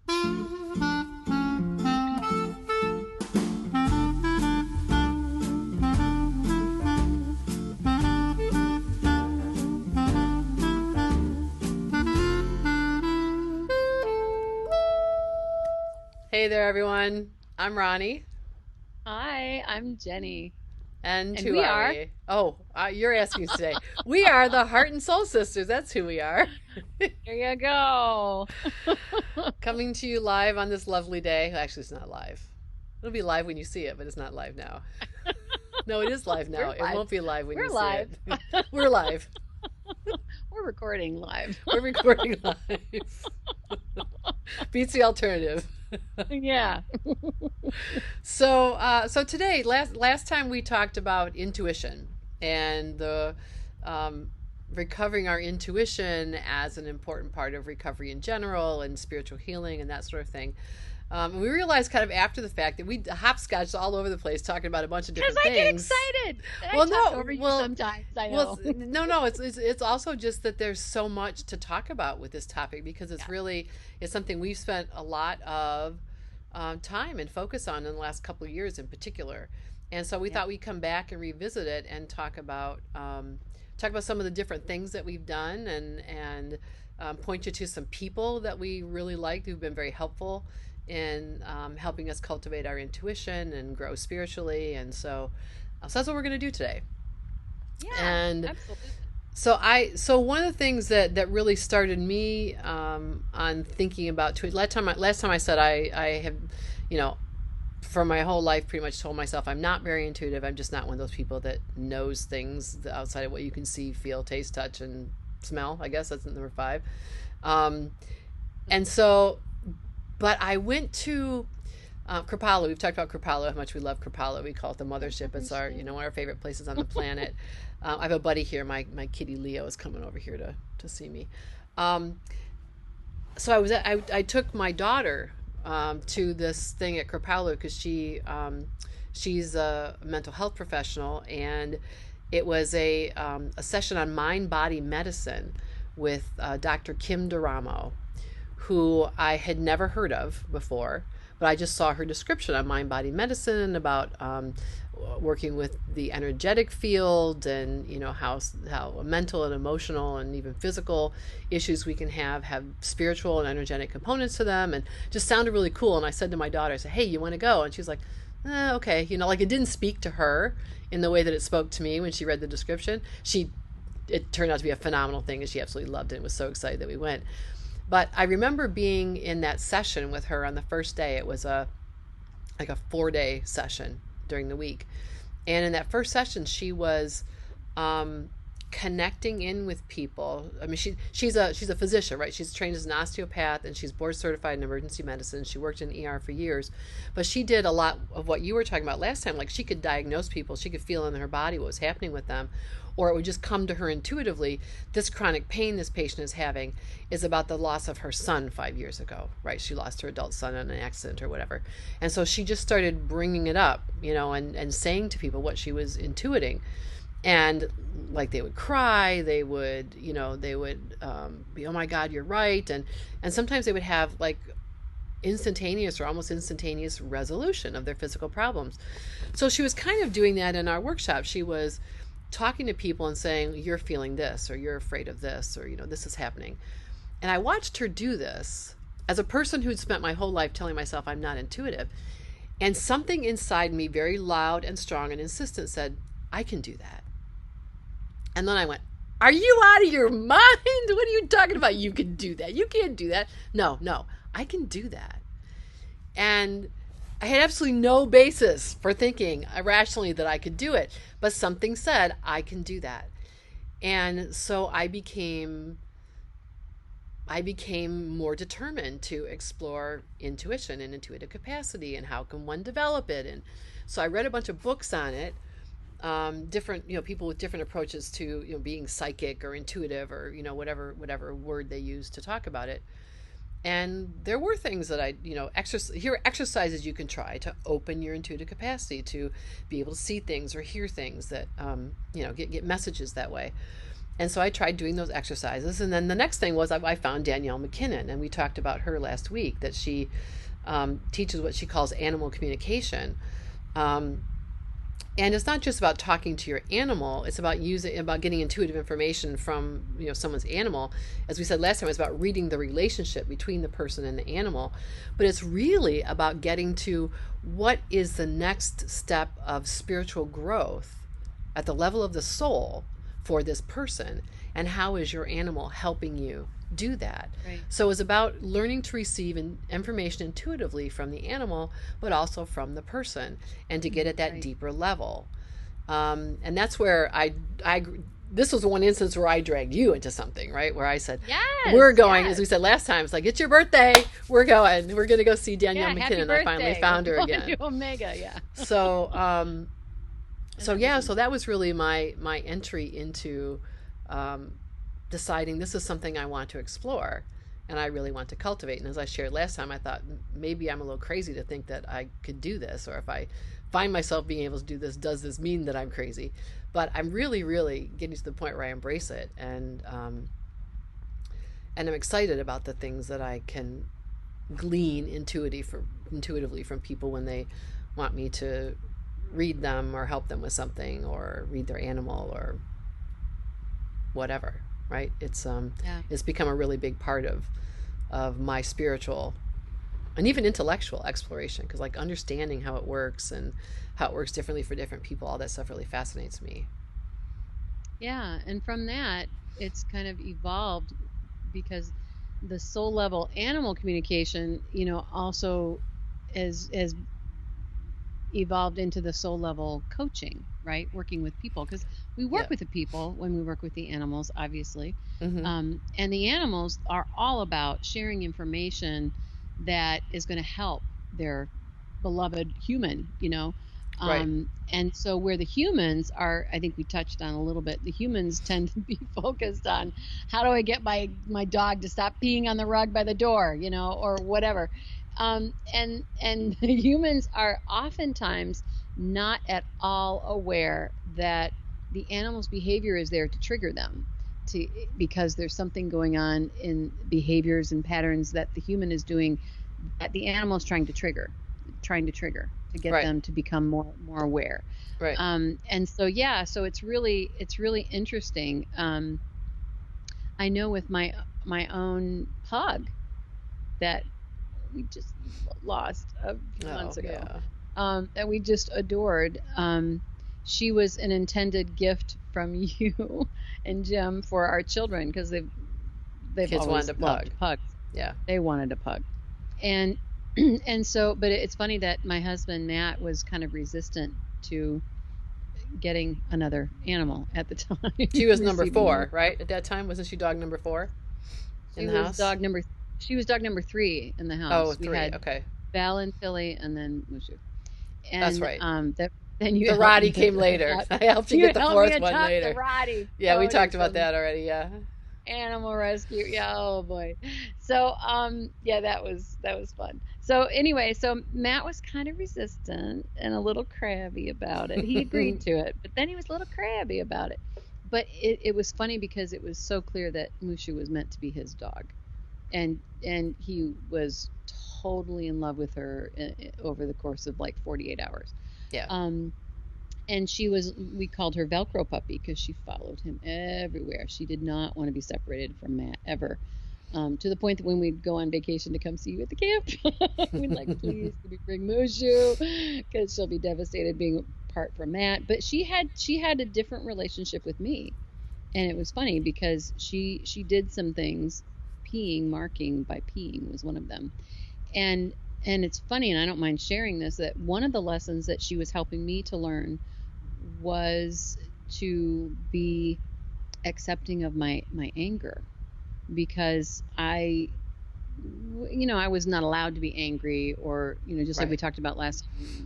Hey there, everyone. I'm Ronnie. Hi, I'm Jenny, And and who we are are. we? Oh, you're asking us today. We are the Heart and Soul Sisters. That's who we are. Here you go. Coming to you live on this lovely day. Actually, it's not live. It'll be live when you see it, but it's not live now. No, it is live We're now. It live. won't be live when you We're see live. it. We're live. We're recording live. We're recording live. Beats the alternative. Yeah. So today, last time we talked about intuition and the um, recovering our intuition as an important part of recovery in general and spiritual healing and that sort of thing. And we realized kind of after the fact that we hopscotched all over the place talking about a bunch of Because different I get things. excited. And I Well, talk no, over you well, sometimes, I well, know. no. It's also just that there's so much to talk about with this topic because Yeah. it's something we've spent a lot of time and focus on in the last couple of years in particular, and so we Yeah. thought we'd come back and revisit it and talk about some of the different things that we've done and point you to some people that we really liked who've been very helpful in helping us cultivate our intuition and grow spiritually, and so that's what we're going to do today. Yeah, And absolutely. so one of the things that really started me on thinking about last time I said I have, you know, for my whole life pretty much told myself I'm not very intuitive. I'm just not one of those people that knows things outside of what you can see, feel, taste, touch, and smell. I guess that's number five. Um, and so, but I went to Kripalu. We've talked about Kripalu, how much we love Kripalu. We call it the mothership. It's our, one of our favorite places on the planet. I have a buddy here. My kitty Leo is coming over here to see me. Um, so I took my daughter to this thing at Kripalu because she's a mental health professional, and it was a session on mind body medicine with Dr. Kim Duramo, who I had never heard of before, but I just saw her description on mind body medicine about working with the energetic field and how mental and emotional and even physical issues we can have spiritual and energetic components to them, and just sounded really cool. And I said to my daughter, I said, hey, you want to go? And she's like, okay, like it didn't speak to her in the way that it spoke to me when she read the description. It turned out to be a phenomenal thing, and she absolutely loved it and was so excited that we went. But I remember being in that session with her on the first day. It was like a 4-day session during the week. And in that first session, she was connecting in with people. I mean, she's a physician, right? She's trained as an osteopath, and she's board certified in emergency medicine. She worked in ER for years, but she did a lot of what you were talking about last time. Like, she could diagnose people. She could feel in her body what was happening with them, or it would just come to her intuitively. This chronic pain this patient is having is about the loss of her son 5 years ago, right? She lost her adult son in an accident or whatever. And so she just started bringing it up, and saying to people what she was intuiting. And like, they would cry, they would, be, oh my God, you're right. And sometimes they would have like instantaneous or almost instantaneous resolution of their physical problems. So she was kind of doing that in our workshop. She was talking to people and saying, you're feeling this, or you're afraid of this, or this is happening. And I watched her do this as a person who'd spent my whole life telling myself I'm not intuitive. And something inside me, very loud and strong and insistent, said, I can do that. And then I went, are you out of your mind? What are you talking about? You can do that. You can't do that. No, I can do that. And I had absolutely no basis for thinking irrationally that I could do it, but something said I can do that. And so I became more determined to explore intuition and intuitive capacity and how can one develop it. And so I read a bunch of books on it, different people with different approaches to being psychic or intuitive, or whatever word they use to talk about it. And there were things that here are exercises you can try to open your intuitive capacity to be able to see things or hear things that get messages that way. And so I tried doing those exercises. And then the next thing was I found Danielle McKinnon, and we talked about her last week, that she teaches what she calls animal communication. Um, and it's not just about talking to your animal, it's about getting intuitive information from someone's animal. As we said last time, it's about reading the relationship between the person and the animal, but it's really about getting to what is the next step of spiritual growth at the level of the soul for this person, and how is your animal helping you do that. Right. So it's about learning to receive information intuitively from the animal, but also from the person, and to get at that Right. deeper level. And that's where this was one instance where I dragged you into something, right? Where I said, Yes, we're going, yes. as we said last time, it's like, it's your birthday. We're going. We're going to go see Danielle Happy McKinnon. birthday. I finally found her We're again. going to Omega, yeah. So, so that was really my entry into deciding this is something I want to explore and I really want to cultivate. And as I shared last time, I thought maybe I'm a little crazy to think that I could do this, or if I find myself being able to do this, does this mean that I'm crazy? But I'm really, really getting to the point where I embrace it, and I'm excited about the things that I can glean intuitively from people when they want me to read them or help them with something, or read their animal or whatever. Right? It's become a really big part of my spiritual and even intellectual exploration, because like understanding how it works and how it works differently for different people, all that stuff really fascinates me. Yeah, and from that, it's kind of evolved, because the soul level animal communication, also has evolved into the soul level coaching, right? Working with people, because we work with the people when we work with the animals, obviously. Mm-hmm. And the animals are all about sharing information that is going to help their beloved human, Right. And so where the humans are, I think we touched on a little bit, the humans tend to be focused on, how do I get my dog to stop peeing on the rug by the door, or whatever. And the humans are oftentimes not at all aware that the animal's behavior is there to trigger them, because there's something going on in behaviors and patterns that the human is doing that the animal is trying to trigger to get Right. them to become more aware. Right. And so so it's really interesting. I know with my own pug that we just lost a few months ago, that we just adored. She was an intended gift from you and Jim for our children, because they've Kids always wanted a loved pug. pugs. Yeah. They wanted a pug, and so, but it's funny that my husband Matt was kind of resistant to getting another animal at the time. She was number 4, right? At that time, wasn't she dog number 4 in the house? She was dog number 3 in the house. Oh, we 3. had Okay. Val and Philly, and then Mushu. And, That's right. Then you the Roddy came later. I helped you get the 4th one later. The Roddy. Yeah, we talked about that already. Yeah. Animal rescue. Yeah, oh boy. So that was fun. So anyway, so Matt was kind of resistant and a little crabby about it. He agreed to it, but then he was a little crabby about it. But it was funny, because it was so clear that Mushu was meant to be his dog, and he was totally in love with her over the course of like 48 hours. Yeah. And we called her Velcro Puppy, because she followed him everywhere. She did not want to be separated from Matt ever. To the point that when we'd go on vacation to come see you at the camp, we'd like, please, can we bring Mushu? Because she'll be devastated being apart from Matt. But she had a different relationship with me. And it was funny, because she did some things, marking by peeing was one of them. And it's funny, and I don't mind sharing this, that one of the lessons that she was helping me to learn was to be accepting of my anger, because I was not allowed to be angry, or just like we talked about last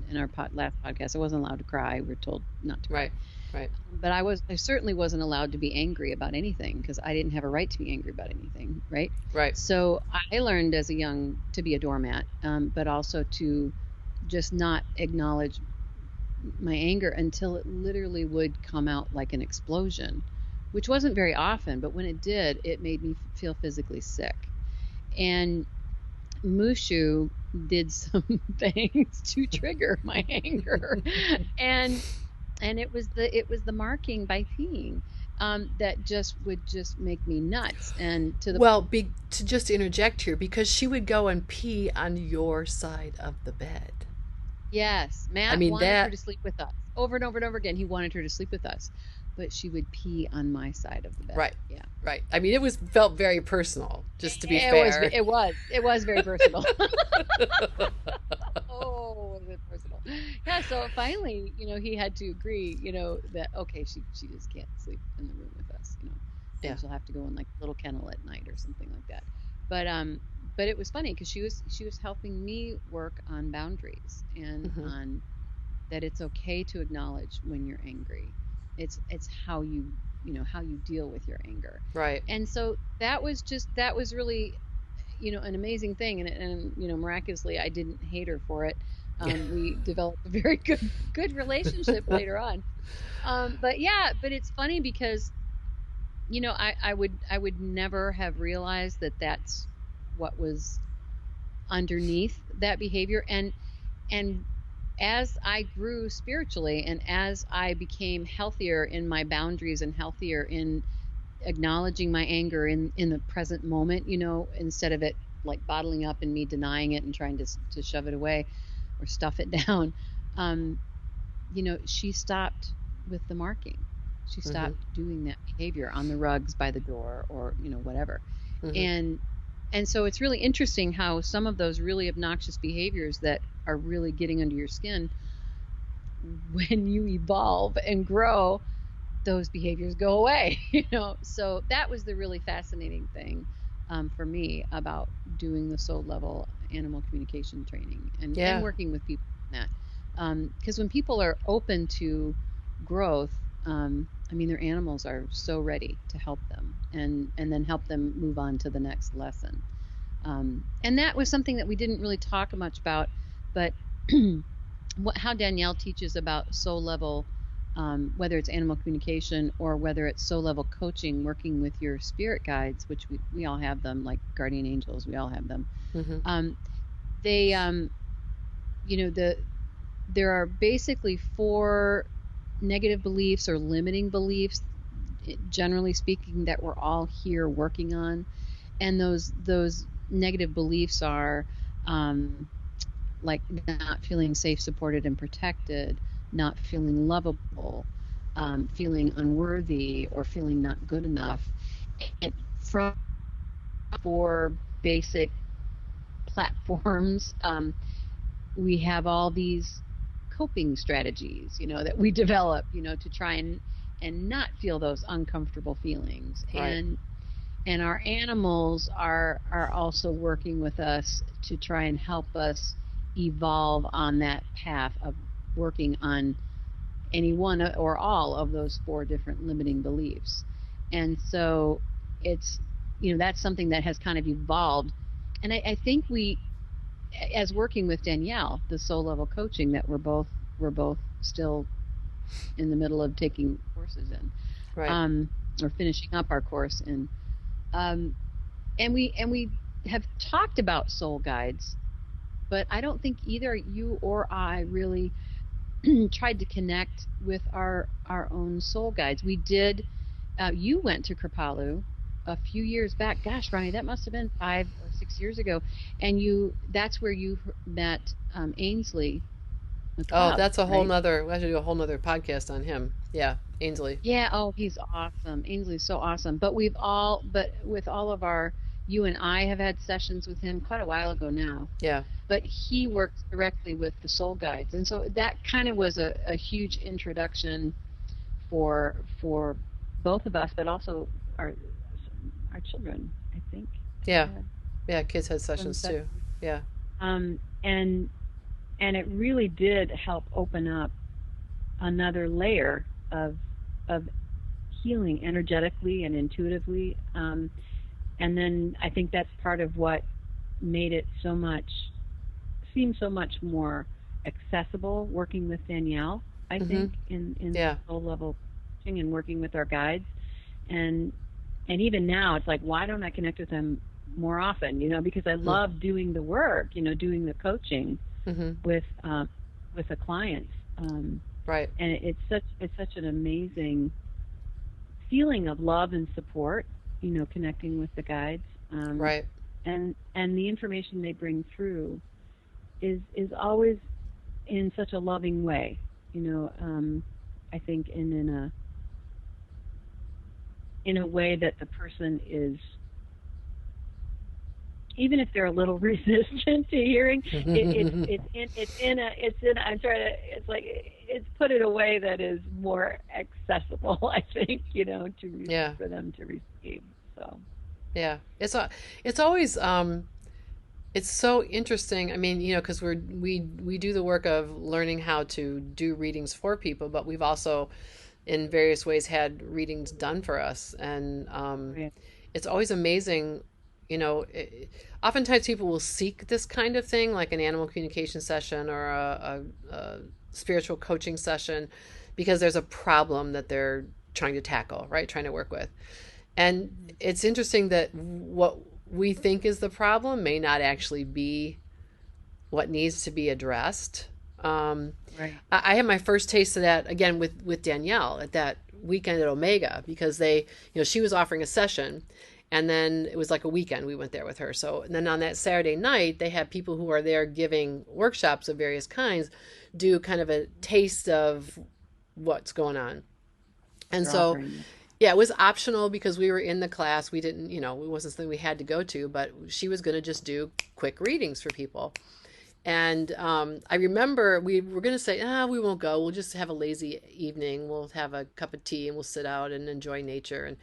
in our last podcast, I wasn't allowed to cry. We were told not to cry. Right. But I certainly wasn't allowed to be angry about anything, because I didn't have a right to be angry about anything, right? Right. So I learned as a young to be a doormat, but also to just not acknowledge my anger until it literally would come out like an explosion, which wasn't very often, but when it did, it made me feel physically sick. And Mushu did some things to trigger my anger, and it was the marking by peeing, that just would just make me nuts, and to the Well, to just interject here, because she would go and pee on your side of the bed. yes, I Matt mean, wanted her that, to sleep with us over and over and over again. He wanted her to sleep with us, but she would pee on my side of the bed. right, Yeah. right. I mean, it was felt very personal, just to be It was fair. it was it was very personal. Oh, was it personal? Yeah, so finally, he had to agree, that okay, she just can't sleep in the room with us, Yeah. and she'll have to go in like a little kennel at night or something like that. But but it was funny because she was helping me work on boundaries and Hmm. on that it's okay to acknowledge when you're angry. It's how you deal with your anger. Right. And so that was really an amazing thing, and miraculously I didn't hate her for it. We developed a very good relationship later on. But yeah, but it's funny because I would never have realized that that's what was underneath that behavior. And as I grew spiritually and as I became healthier in my boundaries and healthier in acknowledging my anger in the present moment, instead of it like bottling up and me denying it and trying to shove it away or stuff it down, um, she stopped with the marking. She Hmm. stopped doing that behavior on the rugs by the door or whatever. Hmm. And and so it's really interesting how some of those really obnoxious behaviors that are really getting under your skin, when you evolve and grow, those behaviors go away. So that was the really fascinating thing, for me about doing the soul level animal communication training and Yeah. working with people in that. Because when people are open to growth, I mean, their animals are so ready to help them and then help them move on to the next lesson. And that was something that we didn't really talk much about, but how Danielle teaches about soul level, whether it's animal communication or whether it's soul level coaching, working with your spirit guides, which we all have them, like guardian angels, we all have them. Hmm. Um, they, there are basically four negative beliefs or limiting beliefs, generally speaking, that we're all here working on. And those negative beliefs are, um, like not feeling safe, supported, and protected, not feeling lovable, feeling unworthy, or feeling not good enough. And from four basic platforms, we have all these coping strategies, that we develop, to try and not feel those uncomfortable feelings. Right. And our animals are also working with us to try and help us evolve on that path of working on any one or all of those four different limiting beliefs. And so it's that's something that has kind of evolved. And I think we, as working with Danielle, the soul level coaching that we're both still in the middle of taking courses in, Right. um, or finishing up our course in. Um, and we have talked about soul guides, but I don't think either you or I really tried to connect with our own soul guides. We did. You went to Kripalu a few years back. Gosh, Ronnie, that must have been 5 or 6 years ago, and that's where you met, Ainsley Oh, McLeod, that's a whole right? nother, we have to do a whole nother podcast on him. Yeah. Ainsley. Yeah, oh, he's awesome. Ainsley's so awesome. But with all of you and I have had sessions with him quite a while ago now. Yeah. But he works directly with the soul guides. And so that kind of was a huge introduction for both of us, but also our our children, I think. They Yeah. had Yeah. Kids had some sessions too. sessions. Yeah. Um, and and it really did help open up another layer of healing energetically and intuitively. And then I think that's part of what made it seem so much more accessible working with Danielle, I Hmm. think, in Yeah. soul level coaching and working with our guides. and and even now it's like, why don't I connect with them more often? Because I love doing the work, doing the coaching Mm-hmm. with the clients. Right. And it's such an amazing feeling of love and support, connecting with the guides. Right. And the information they bring through is always in such a loving way. I think in a way that the person is, even if they're a little resistant to hearing, I'm trying to, it's put in a way that is more accessible, I think, Yeah. for them to receive. So Yeah. It's always it's so interesting. I mean, because we do the work of learning how to do readings for people, but we've also in various ways had readings done for us, and yeah, it's always amazing. Oftentimes people will seek this kind of thing, like an animal communication session or a spiritual coaching session, because there's a problem that they're trying to tackle, right? Trying to work with. And it's interesting that what we think is the problem may not actually be what needs to be addressed. Um, right. I had my first taste of that again with Danielle at that weekend at Omega, because she was offering a session, and then it was like a weekend we went there with her. So and then on that Saturday night, they had people who are there giving workshops of various kinds do kind of a taste of what's going on. And They're so offering it. yeah, it was optional because we were in the class. We didn't, it wasn't something we had to go to, but she was going to just do quick readings for people. And I remember we were going to say, we won't go. We'll just have a lazy evening. We'll have a cup of tea and we'll sit out and enjoy nature. And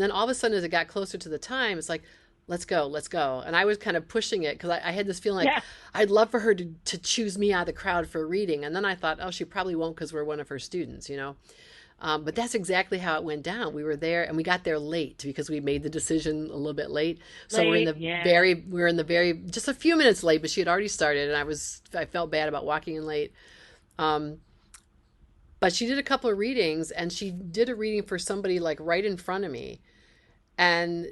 then all of a sudden, as it got closer to the time, it's like, let's go, let's go. And I was kind of pushing it because I had this feeling like Yeah. I'd love for her to choose me out of the crowd for a reading. And then I thought, oh, she probably won't because we're one of her students. But that's exactly how it went down. We were there and we got there late because we made the decision a little bit late. So Late. Yeah. we were in the very, just a few minutes late, but she had already started and I felt bad about walking in late. Um, but she did a couple of readings and she did a reading for somebody like right in front of me. And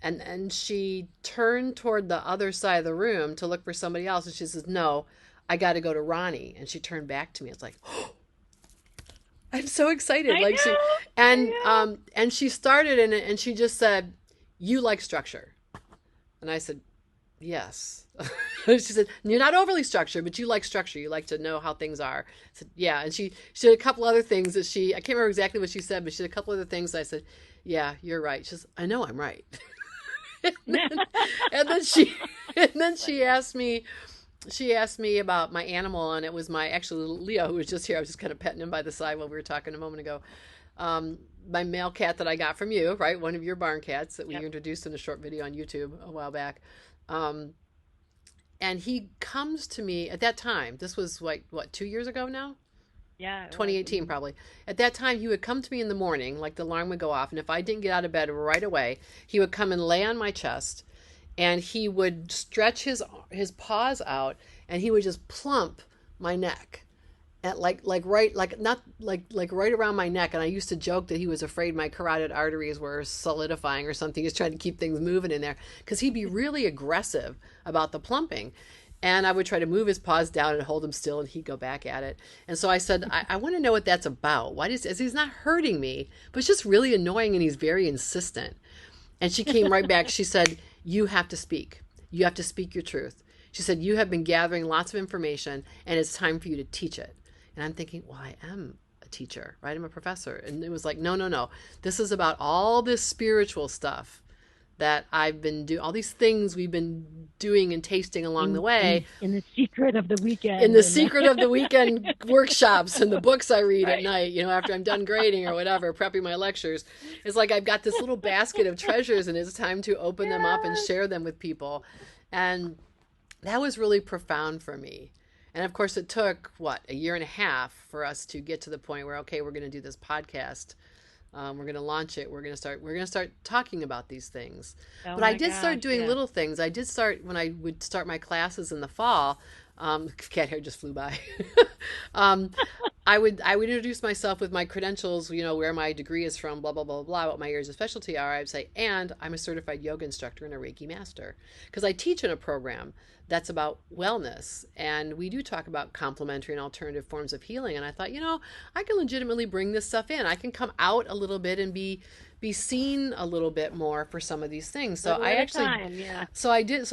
and she turned toward the other side of the room to look for somebody else. And she says, no, I got to go to Ronnie. And she turned back to me. It's like, I'm so excited. I Like she know. I and she started in it and she just said, "You like structure." And I said, "Yes." She said, "You're not overly structured, but you like structure. You like to know how things are." I said, "Yeah." And she did a couple other things that I can't remember exactly what she said, but she did a couple other things. I said, "Yeah, you're right." She says, "I know I'm right." and know. then, and then she and then she asked me about my animal, and it was my actually Leo, who was just here. I was just kind of petting him by the side while we were talking a moment ago. My male cat that I got from you, right? One of your barn cats that we Yep. introduced in a short video on YouTube a while back. Um, and he comes to me at that time. This was like, what, 2 years ago now? Yeah, it was. 2018 probably. At that time, he would come to me in the morning, like the alarm would go off. And if I didn't get out of bed right away, he would come and lay on my chest and he would stretch his paws out and he would just plump my neck at like right like not like right around my neck. And I used to joke that he was afraid my carotid arteries were solidifying or something. He's trying to keep things moving in there because he'd be really aggressive about the plumping. And I would try to move his paws down and hold him still, and he'd go back at it. And so I said, I want to know what that's about. Why does he's not hurting me, but it's just really annoying, and he's very insistent. And she came right back. She said, "You have to speak. You have to speak your truth." She said, "You have been gathering lots of information, and it's time for you to teach it." And I'm thinking, well, I am a teacher, right? I'm a professor. And it was like, no, no, no. This is about all this spiritual stuff that I've been doing, all these things we've been doing and tasting along the way, In the secret of the weekend. in the secret of the weekend workshops and the books I read at Right. night, after I'm done grading or whatever, prepping my lectures. It's like I've got this little basket of treasures and it's time to open them up and Yeah. share them with people. And that was really profound for me. And of course, it took, what, a year and a half for us to get to the point where, okay, we're going to do this podcast. We're going to launch it. We're going to start talking about these things. Oh But I my did start gosh, doing yeah. little things. I did start when I would start my classes in the fall. Cat hair just flew by. um, I would introduce myself with my credentials, where my degree is from, blah blah blah blah, what my areas of specialty are. I'd say, and I'm a certified yoga instructor and a Reiki master, because I teach in a program that's about wellness, and we do talk about complementary and alternative forms of healing. And I thought, I can legitimately bring this stuff in. I can come out a little bit and be seen a little bit more for some of these things. So Little I at a actually time, yeah.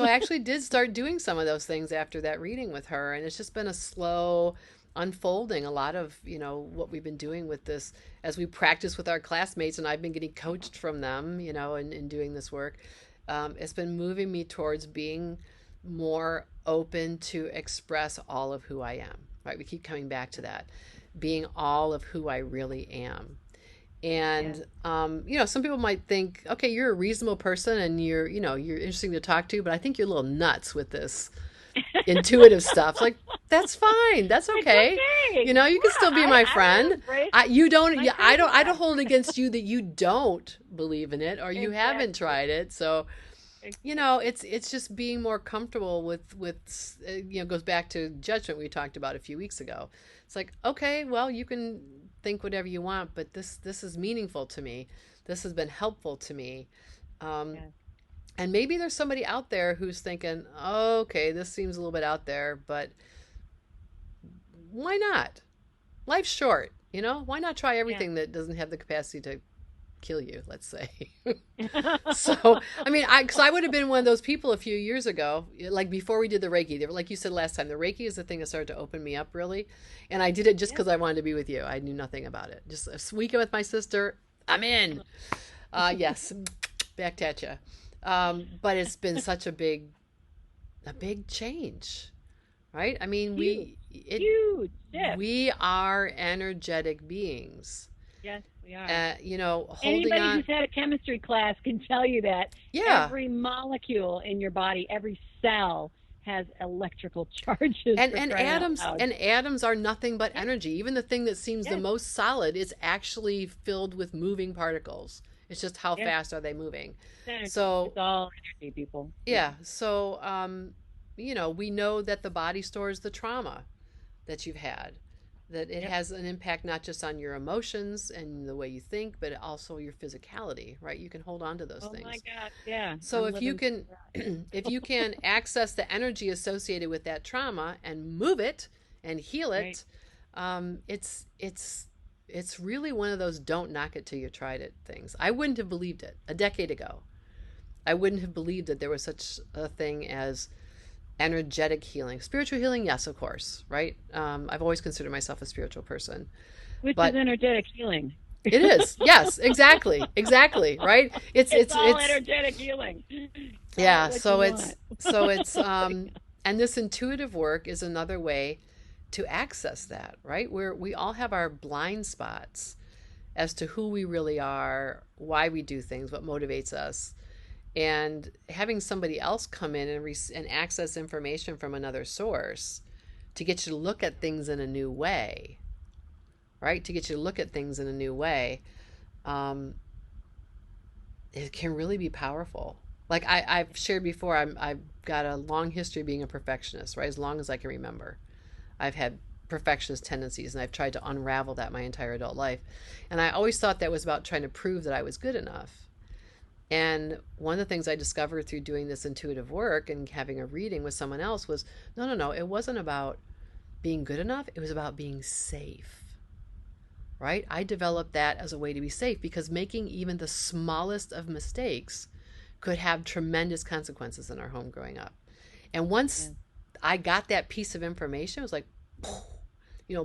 I actually did start doing some of those things after that reading with her, and it's just been a slow unfolding. A lot of, what we've been doing with this as we practice with our classmates, and I've been getting coached from them, in doing this work. It's been moving me towards being more open to express all of who I am, right? We keep coming back to that, being all of who I really am. Yeah. And some people might think, okay, you're a reasonable person and you're interesting to talk to, but I think you're a little nuts with this intuitive stuff. Like, that's fine. That's It's okay. okay. You can Yeah, still be my I will friend. embrace You don't, my yeah, I don't craziness. hold it against you that you don't believe in it or you haven't Exactly. tried it. So, Exactly. it's just being more comfortable with goes back to judgment we talked about a few weeks ago. It's like, okay, well, you can think whatever you want, but this is meaningful to me. This has been helpful to me. Um, Yeah. and maybe there's somebody out there who's thinking, okay, this seems a little bit out there, but why not? Life's short, Why not try Yeah. everything that doesn't have the capacity to kill you, let's say. So, I mean, because I would have been one of those people a few years ago, like before we did the Reiki. Like you said last time, the Reiki is the thing that started to open me up really, and I did it just Yeah. because I wanted to be with you. I knew nothing about it. Just a weekend with my sister, I'm in. Yes, back at you. But it's been such a big change, right? I mean, Huge, it huge shift. we are energetic beings. Yes, we are. Holding Anybody on. who's had a chemistry class can tell you that Yeah, every molecule in your body, every cell has electrical charges and for and crying out atoms loud. and atoms are nothing but Yes, energy. Even the thing that seems the yes, most solid is actually filled with moving particles. It's just how yes. fast are they moving. It's energy. So It's all energy, people. Yeah. yeah, so we know that the body stores the trauma that you've had, that it Yep. has an impact not just on your emotions and the way you think, but also your physicality, right? You can hold on to those Oh my things. God. Yeah. So I'm if you living can through if you can access the energy associated with that trauma and move it and heal that. Right. it, it's really one of those don't knock it till you tried it things. I wouldn't have believed it a decade ago. I wouldn't have believed that there was such a thing as energetic healing. Spiritual healing, yes, of course, right? I've always considered myself a spiritual person, Which is but energetic healing. it is, yes, exactly, exactly, right? It's It's it's all it's energetic healing. Call it yeah. what you So want. and this intuitive work is another way to access that, right? Where we all have our blind spots as to who we really are, why we do things, what motivates us, and having somebody else come in and access information from another source to get you to look at things in a new way, right? To get you to look at things in a new way, um, it can really be powerful. Like I've shared before, I've got a long history of being a perfectionist, right? As long as I can remember, I've had perfectionist tendencies, and I've tried to unravel that my entire adult life. And I always thought that was about trying to prove that I was good enough. And one of the things I discovered through doing this intuitive work and having a reading with someone else was no, no, no. It wasn't about being good enough. It was about being safe, right? I developed that as a way to be safe because making even the smallest of mistakes could have tremendous consequences in our home growing up. And once Yeah. I got that piece of information, it was like,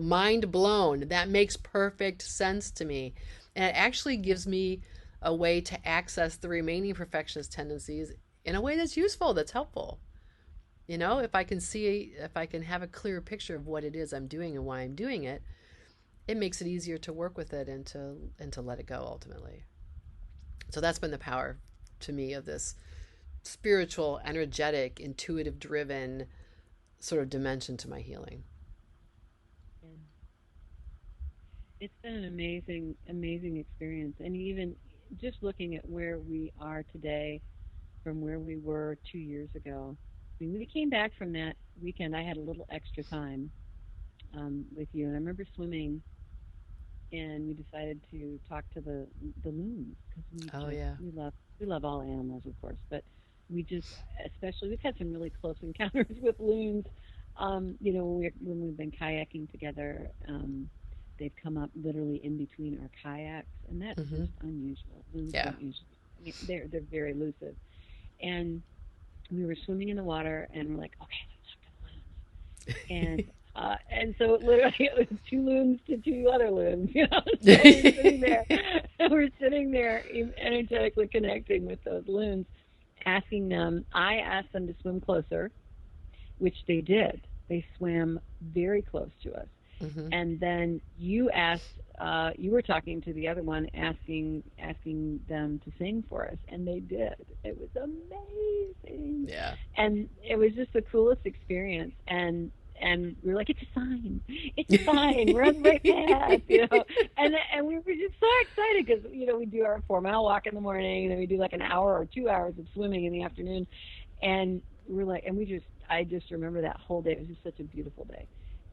mind blown. That makes perfect sense to me. And it actually gives me a way to access the remaining perfectionist tendencies in a way that's useful, that's helpful. If I can have a clear picture of what it is I'm doing and why I'm doing it, it makes it easier to work with it and to let it go ultimately. So that's been the power to me of this spiritual, energetic, intuitive driven sort of dimension to my healing. Yeah. It's been an amazing, amazing experience. And even just looking at where we are today from where we were 2 years ago, when we came back from that weekend, I had a little extra time with you, and I remember swimming, and we decided to talk to the loons because Oh yeah. we love all animals, of course, but we just especially we've had some really close encounters with loons. When we've been kayaking together, they've come up literally in between our kayaks, and that's Mm-hmm. just unusual. Loons Yeah. don't usually. I mean, they're very elusive, and we were swimming in the water, and we're like, okay, let's talk to the loons. And so literally it was two loons to two other loons, you know. So we're sitting there energetically connecting with those loons, asking them. I asked them to swim closer, which they did. They swam very close to us. Mm-hmm. And then you were talking to the other one, asking them to sing for us, and they did. It was amazing, Yeah. and it was just the coolest experience. And we were like, it's a sign, we're on the right path, you know. And we were just so excited because we do our 4 mile walk in the morning, and then we do like an hour or 2 hours of swimming in the afternoon, and we're like, I just remember that whole day. It was just such a beautiful day,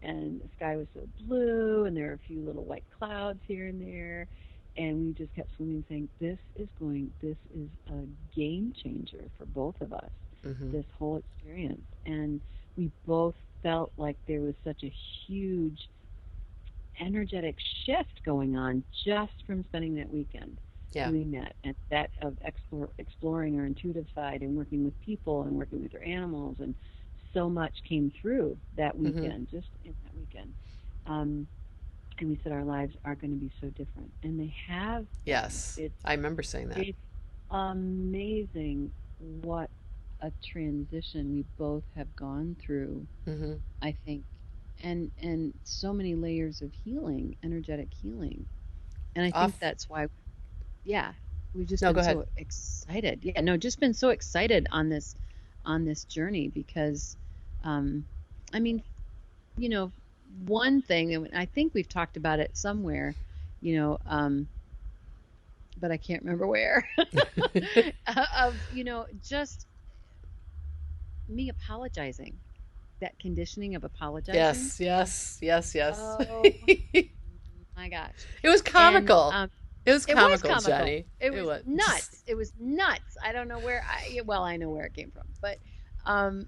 and the sky was so blue, and there were a few little white clouds here and there, and we just kept swimming, saying, this is a game changer for both of us, Mm-hmm. this whole experience. And we both felt like there was such a huge energetic shift going on just from spending that weekend Yeah. doing that, and that of exploring our intuitive side and working with people and working with our animals, and so much came through that Mm-hmm. weekend, just in that weekend. Um, and we said our lives are going to be so different, and they have been. Yes. I remember saying that. It's amazing what a transition we both have gone through, Mm-hmm. I think, and so many layers of healing, energetic healing. And I think Off. that's why, yeah, we've just No, been go ahead. so excited. Yeah, no, just been so excited on this journey because, um, I mean, you know, one thing, and I think we've talked about it somewhere, you know, but I can't remember where, of, just me apologizing, that conditioning of apologizing. Yes. Yes. Yes. Yes. Oh my gosh. It was And comical. It was it was comical, comical. Jenny. It It was was just. nuts. It was nuts. I don't know where well, I know where it came from, but um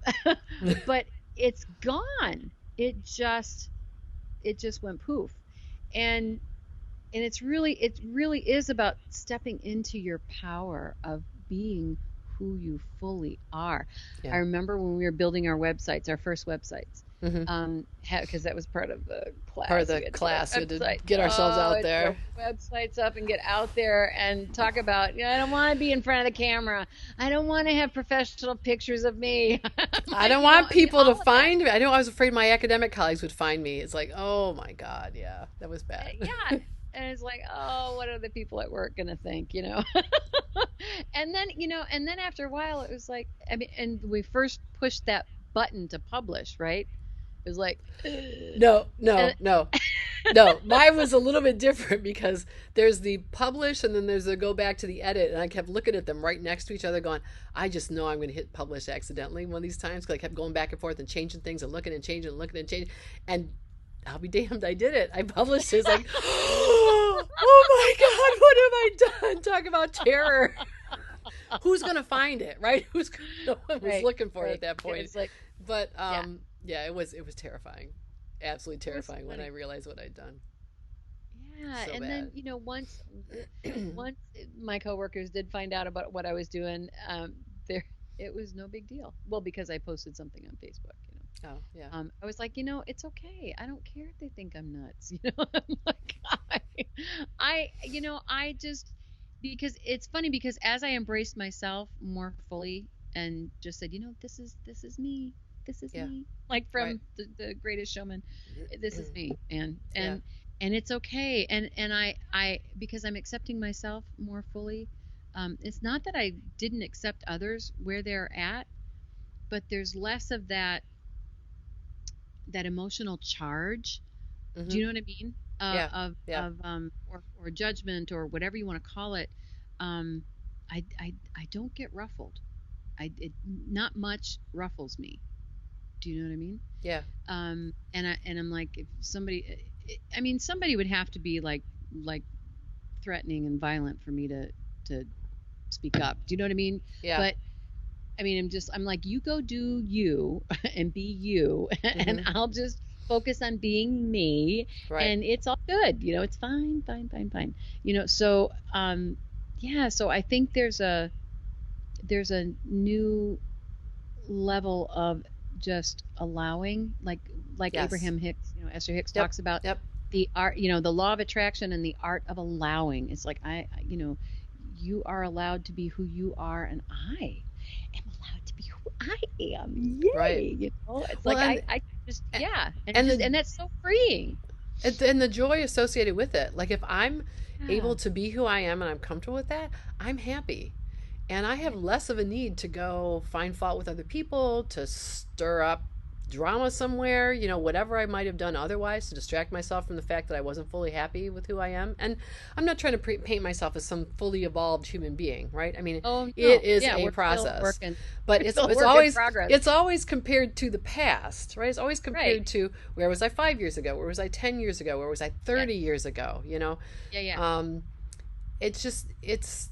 but it's gone. It just went poof. And it really is about stepping into your power of being who you fully are. I Yeah. remember when we were building our websites, our first websites, Mm-hmm. because that was part of the Part of class. We the had to get class, we our had to websites. get ourselves Oh, out it's our there. websites up and get out there and talk about, I don't want to be in front of the camera. I don't want to have professional pictures of me. I don't want people to find me. I was afraid my academic colleagues would find me. It's like, oh my God, yeah, that was bad. Yeah. And it's like, oh, what are the people at work going to think? And then after a while, it was like, I mean, and we first pushed that button to publish, right? It was like, No, and, no, no, no. Mine was a little bit different because there's the publish and then there's the go back to the edit. And I kept looking at them right next to each other going, I just know I'm going to hit publish accidentally one of these times because I kept going back and forth and changing things and looking and changing and looking and changing. And I'll be damned, I did it. I published it. It's like, oh my God, what have I done? Talk about terror. Who's going to find it, right? No one was right, looking for it right. at that It point. was like, But yeah, yeah, it was terrifying, absolutely it was terrifying when I funny. realized what I'd done. Yeah. So And then, bad. once my coworkers did find out about what I was doing, there, it was no big deal. Well, because I posted something on Facebook. Oh yeah. I was like, it's okay. I don't care if they think I'm nuts. I'm like, I just, because it's funny because as I embraced myself more fully and just said, this is me, this is Yeah. me, like Right. from the Greatest Showman, this is me, and Yeah. and it's okay, and I because I'm accepting myself more fully. It's not that I didn't accept others where they're at, but there's less of that emotional charge. Do Mm-hmm. you know what I mean? Yeah. Yeah. Or judgment or whatever you want to call it. Um, I don't get ruffled. not much ruffles me. Do you know what I mean? Yeah. And I'm like, if somebody, I mean, somebody would have to be like threatening and violent for me to speak up. Do you know what I mean? Yeah. But I mean, I'm like, you go do you and be you, and I'll just focus on being me, Right. and it's all good. It's fine, fine, fine, fine. So yeah, so I think there's a new level of just allowing, like Yes. Abraham Hicks, Esther Hicks Yep. talks about Yep. the art, the law of attraction and the art of allowing. It's like you are allowed to be who you are, and I am allowed to be who I am. Right. Yay! It's Well, like I just, yeah, and and that's so freeing. and the joy associated with it. Like if I'm Yeah. able to be who I am and I'm comfortable with that, I'm happy. And I have less of a need to go find fault with other people, to stir up drama somewhere, whatever I might have done otherwise to distract myself from the fact that I wasn't fully happy with who I am. And I'm not trying to paint myself as some fully evolved human being, right? I mean, Oh no, it is yeah, a we're still process, working. but We're it's still it's work in always progress. it's always compared to the past, right? It's always compared Right. to where was I 5 years ago, where was I 10 years ago, where was I 30 Yes. years ago, Yeah. it's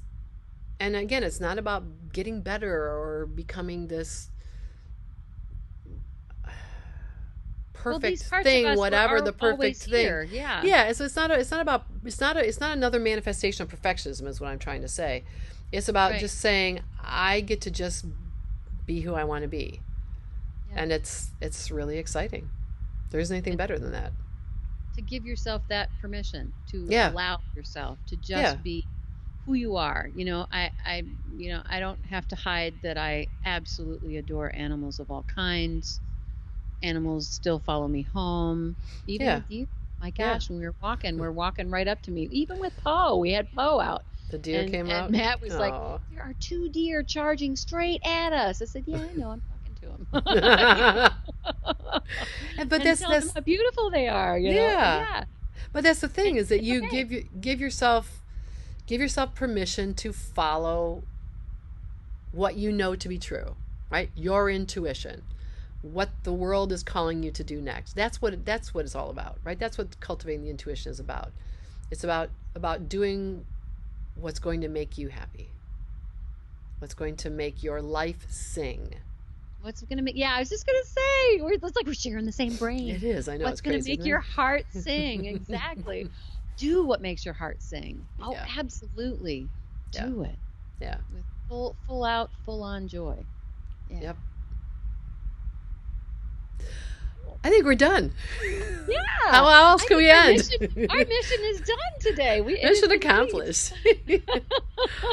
and again, it's not about getting better or becoming this Well, these perfect parts of thing, us whatever are the perfect always thing. here. Yeah. Yeah, it's not another manifestation of perfectionism is what I'm trying to say. It's about Right. just saying I get to just be who I want to be. Yeah. And it's really exciting. There isn't anything better than that. To give yourself that permission to Yeah. allow yourself to just Yeah. be who you are. I don't have to hide that I absolutely adore animals of all kinds. Animals still follow me home, even Yeah. with you. My Yeah. gosh, when we're walking right up to me. Even with Poe, we had Poe out, The deer came and out. Matt was like, Oh. "There are 2 deer charging straight at us." I said, "Yeah, I know. I'm talking to them." But and tell them how beautiful they are. Yeah. But that's the thing, is that it's you okay. give yourself permission to follow what you know to be true, right? Your intuition, what the world is calling you to do next. That's what it's all about, right? That's what cultivating the intuition is about. It's about doing what's going to make you happy. What's going to make your life sing. What's gonna make? Yeah, I was just gonna say, it's like we're sharing the same brain. It is. I know. What's It's gonna crazy, make isn't your it? heart sing? Exactly. Do what makes your heart sing. Oh, Yeah. absolutely. Yeah. Do it Yeah. with full out, full on joy. Yeah. Yep. I think we're done. Yeah. How else can we end? Our mission is done today. Mission accomplished.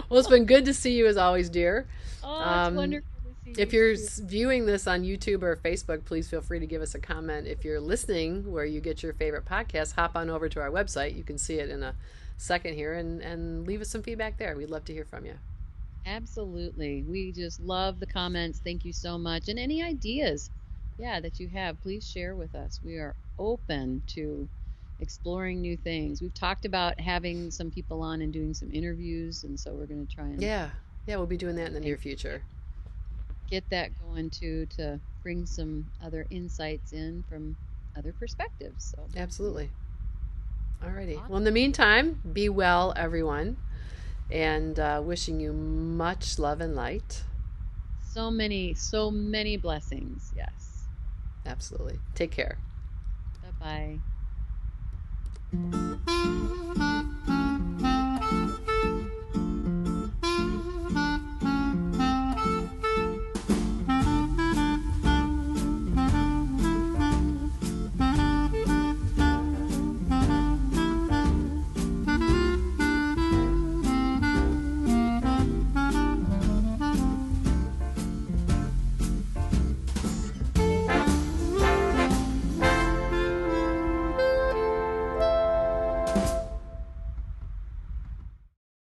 Well, it's been good to see you as always, dear. Oh, it's wonderful to see If you you're too. viewing this on YouTube or Facebook, please feel free to give us a comment. If you're listening where you get your favorite podcast, hop on over to our website. You can see it in a second here and leave us some feedback there. We'd love to hear from you. Absolutely. We just love the comments. Thank you so much. And any ideas, that you have, please share with us. We are open to exploring new things. We've talked about having some people on and doing some interviews, and so we're going to try and Yeah, we'll be doing that in the near future. get that going too, to bring some other insights in from other perspectives. So Absolutely. Alrighty. Well, in the meantime, be well, everyone, and wishing you much love and light. so many blessings. Yes. Absolutely. Take care. Bye-bye.